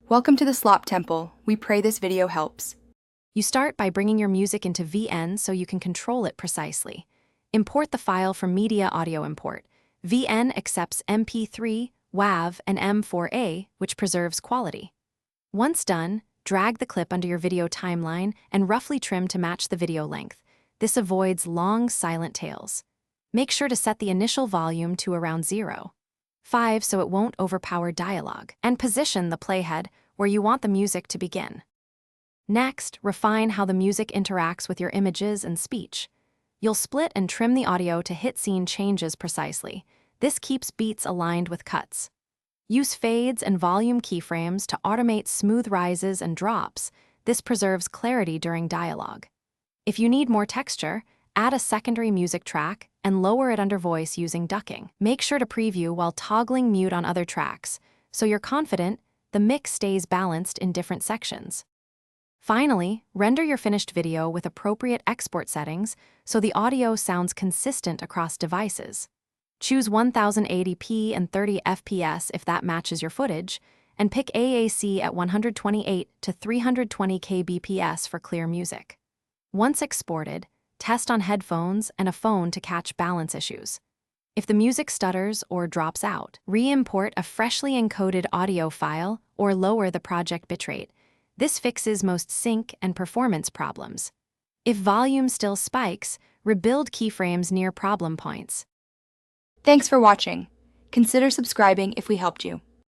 Welcome to the Slop Temple. We pray this video helps. You start by bringing your music into VN so you can control it precisely. Import the file from Media Audio Import. VN accepts MP3, WAV, and M4A, which preserves quality. Once done, drag the clip under your video timeline and roughly trim to match the video length. This avoids long, silent tails. Make sure to set the initial volume to around 0.5 so it won't overpower dialogue, and position the playhead where you want the music to begin. Next, refine how the music interacts with your images and speech. You'll split and trim the audio to hit scene changes precisely. This keeps beats aligned with cuts. Use fades and volume keyframes to automate smooth rises and drops. This preserves clarity during dialogue. If you need more texture, add a secondary music track and lower it under voice using ducking. Make sure to preview while toggling mute on other tracks, so you're confident the mix stays balanced in different sections. Finally, render your finished video with appropriate export settings so the audio sounds consistent across devices. Choose 1080p and 30 FPS if that matches your footage, and pick AAC at 128 to 320 kbps for clear music. Once exported, test on headphones and a phone to catch balance issues. If the music stutters or drops out, re-import a freshly encoded audio file or lower the project bitrate. This fixes most sync and performance problems. If volume still spikes, rebuild keyframes near problem points. Thanks for watching. Consider subscribing if we helped you.